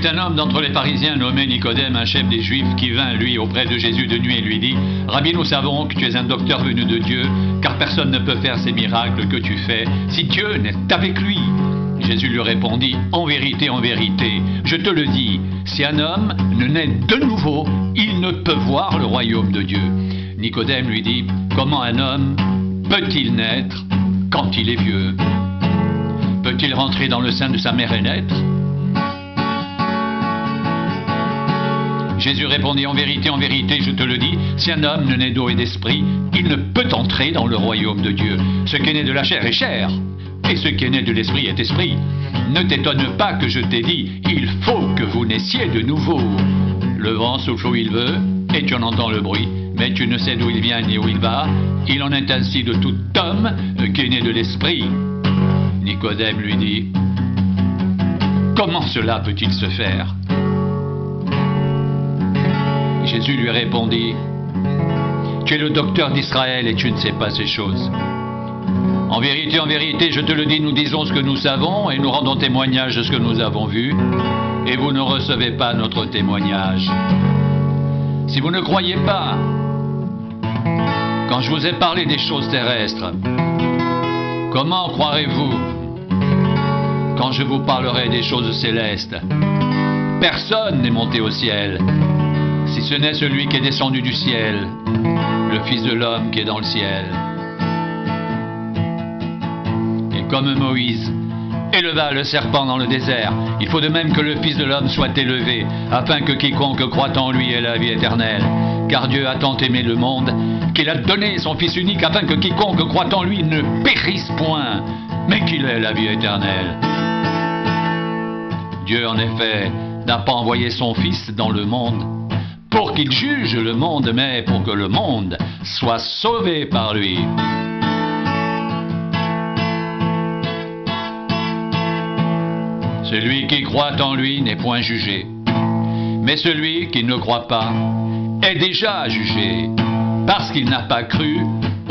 eut un homme d'entre les pharisiens nommé Nicodème, un chef des Juifs, qui vint, lui, auprès de Jésus de nuit et lui dit: « Rabbi, nous savons que tu es un docteur venu de Dieu, car personne ne peut faire ces miracles que tu fais si Dieu n'est avec lui. » Jésus lui répondit: « En vérité, je te le dis, si un homme ne naît de nouveau, il ne peut voir le royaume de Dieu. » Nicodème lui dit: « Comment un homme peut-il naître quand il est vieux? Peut-il rentrer dans le sein de sa mère et naître ?» Jésus répondit: « En vérité, je te le dis, si un homme ne naît d'eau et d'esprit, il ne peut entrer dans le royaume de Dieu. Ce qui est né de la chair est chair, et ce qui est né de l'esprit est esprit. Ne t'étonne pas que je t'ai dit, il faut que vous naissiez de nouveau. Le vent souffle où il veut, et tu en entends le bruit, mais tu ne sais d'où il vient ni où il va. Il en est ainsi de tout homme qui est né de l'esprit. » Nicodème lui dit: « Comment cela peut-il se faire ?» Jésus lui répondit: « Tu es le docteur d'Israël et tu ne sais pas ces choses. En vérité, je te le dis, nous disons ce que nous savons et nous rendons témoignage de ce que nous avons vu, et vous ne recevez pas notre témoignage. Si vous ne croyez pas, quand je vous ai parlé des choses terrestres, comment croirez-vous quand je vous parlerai des choses célestes? Personne n'est monté au ciel, si ce n'est celui qui est descendu du ciel, le Fils de l'homme qui est dans le ciel. Et comme Moïse éleva le serpent dans le désert, il faut de même que le Fils de l'homme soit élevé, afin que quiconque croit en lui ait la vie éternelle. Car Dieu a tant aimé le monde, qu'il a donné son Fils unique, afin que quiconque croit en lui ne périsse point, mais qu'il ait la vie éternelle. Dieu, en effet, n'a pas envoyé son Fils dans le monde pour qu'il juge le monde, mais pour que le monde soit sauvé par lui. Celui qui croit en lui n'est point jugé, mais celui qui ne croit pas est déjà jugé, parce qu'il n'a pas cru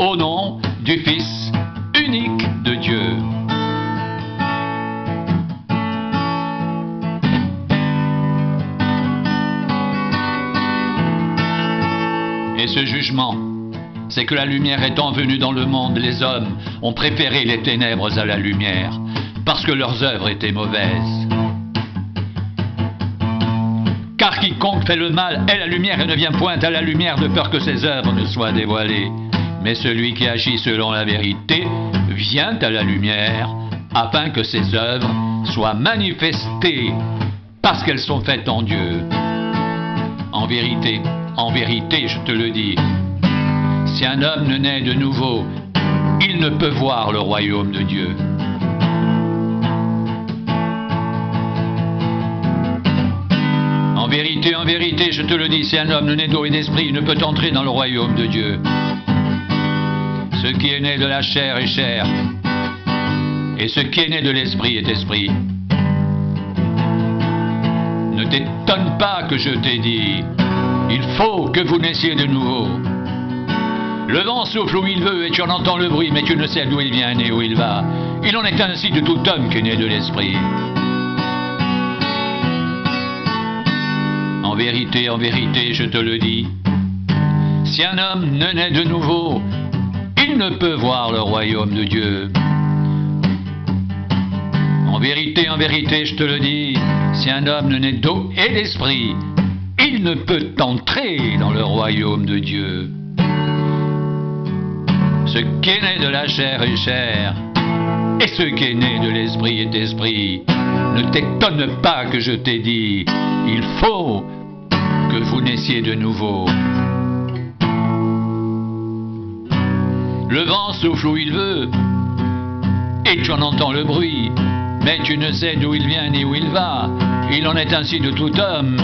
au nom du Fils unique de Dieu. Et ce jugement, c'est que la lumière étant venue dans le monde, les hommes ont préféré les ténèbres à la lumière, parce que leurs œuvres étaient mauvaises. Car quiconque fait le mal est la lumière et ne vient point à la lumière de peur que ses œuvres ne soient dévoilées. Mais celui qui agit selon la vérité vient à la lumière, afin que ses œuvres soient manifestées, parce qu'elles sont faites en Dieu. En vérité, je te le dis, si un homme ne naît de nouveau, il ne peut voir le royaume de Dieu. En vérité, je te le dis, si un homme ne naît d'eau et d'esprit, il ne peut entrer dans le royaume de Dieu. Ce qui est né de la chair est chair, et ce qui est né de l'esprit est esprit. Ne t'étonne pas que je t'ai dit, il faut que vous naissiez de nouveau. Le vent souffle où il veut et tu en entends le bruit, mais tu ne sais d'où il vient ni où il va. Il en est ainsi de tout homme qui est né de l'esprit. En vérité, je te le dis, si un homme ne naît de nouveau, il ne peut voir le royaume de Dieu. En vérité, je te le dis, si un homme ne naît d'eau et d'esprit, il ne peut entrer dans le royaume de Dieu. Ce qui est né de la chair est chair, et ce qui est né de l'esprit est esprit. Ne t'étonne pas que je t'ai dit, il faut que vous naissiez de nouveau. Le vent souffle où il veut, et tu en entends le bruit, mais tu ne sais d'où il vient ni où il va. Il en est ainsi de tout homme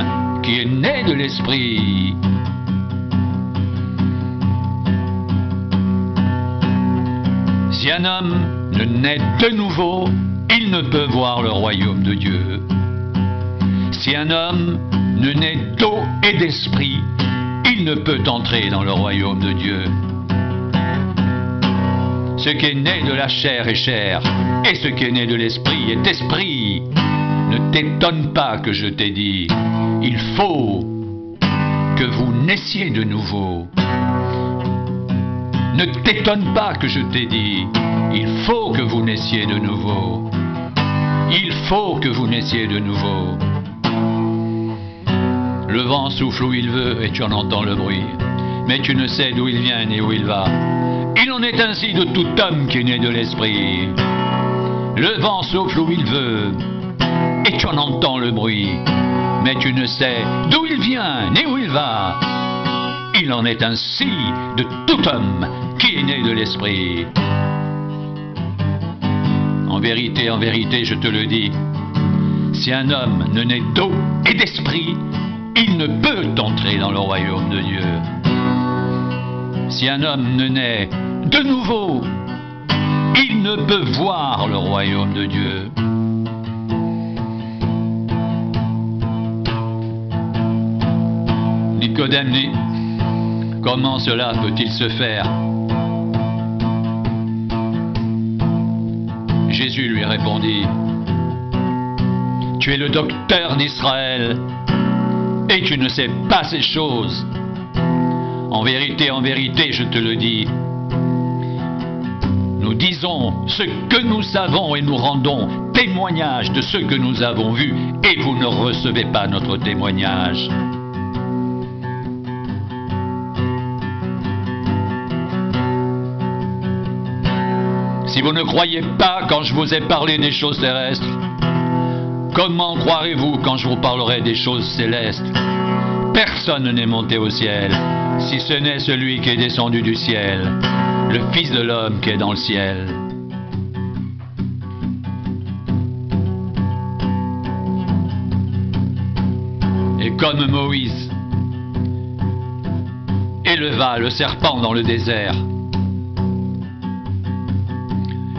qui est né de l'esprit. Si un homme ne naît de nouveau, il ne peut voir le royaume de Dieu. Si un homme ne naît d'eau et d'esprit, il ne peut entrer dans le royaume de Dieu. Ce qui est né de la chair est chair, et ce qui est né de l'esprit est esprit. Ne t'étonne pas que je t'ai dit, il faut que vous naissiez de nouveau. Ne t'étonne pas que je t'ai dit, il faut que vous naissiez de nouveau. Il faut que vous naissiez de nouveau. Le vent souffle où il veut et tu en entends le bruit, mais tu ne sais d'où il vient ni où il va. Il en est ainsi de tout homme qui est né de l'esprit. Le vent souffle où il veut et tu en entends le bruit, mais tu ne sais d'où il vient ni où il va. Il en est ainsi de tout homme qui est né de l'esprit. En vérité, je te le dis, si un homme ne naît d'eau et d'esprit, il ne peut entrer dans le royaume de Dieu. Si un homme ne naît de nouveau, il ne peut voir le royaume de Dieu. Nicodème dit, comment cela peut-il se faire? Jésus lui répondit, tu es le docteur d'Israël et tu ne sais pas ces choses. En vérité, je te le dis, nous disons ce que nous savons et nous rendons témoignage de ce que nous avons vu, et vous ne recevez pas notre témoignage. Si vous ne croyez pas quand je vous ai parlé des choses terrestres, comment croirez-vous quand je vous parlerai des choses célestes? Personne n'est monté au ciel, si ce n'est celui qui est descendu du ciel, le Fils de l'homme qui est dans le ciel. Et comme Moïse éleva le serpent dans le désert,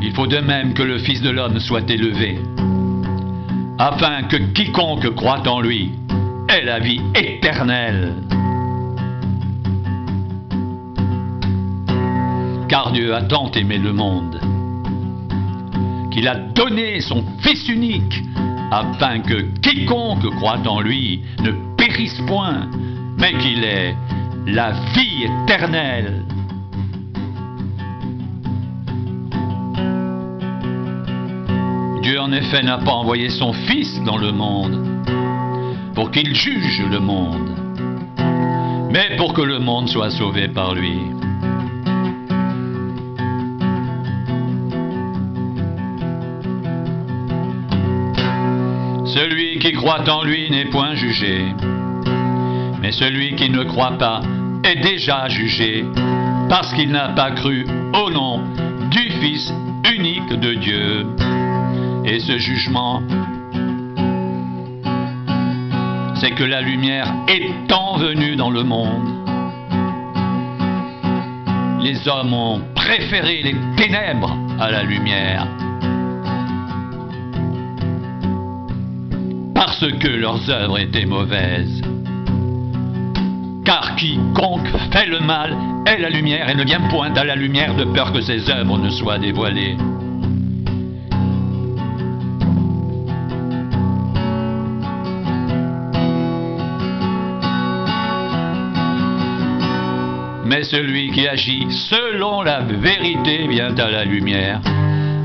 il faut de même que le Fils de l'homme soit élevé, afin que quiconque croit en lui ait la vie éternelle. Car Dieu a tant aimé le monde, qu'il a donné son Fils unique, afin que quiconque croit en lui ne périsse point, mais qu'il ait la vie éternelle. Dieu en effet n'a pas envoyé son Fils dans le monde pour qu'il juge le monde, mais pour que le monde soit sauvé par lui. Celui qui croit en lui n'est point jugé, mais celui qui ne croit pas est déjà jugé, parce qu'il n'a pas cru au nom du Fils unique de Dieu. Et ce jugement, c'est que la lumière étant venue dans le monde, les hommes ont préféré les ténèbres à la lumière, parce que leurs œuvres étaient mauvaises. Car quiconque fait le mal est la lumière et ne vient point à la lumière de peur que ses œuvres ne soient dévoilées. Mais celui qui agit selon la vérité vient à la lumière,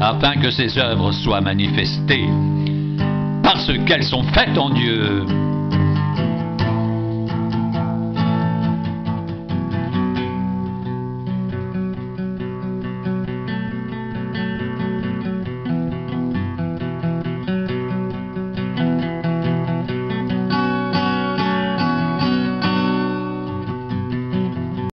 afin que ses œuvres soient manifestées, parce qu'elles sont faites en Dieu.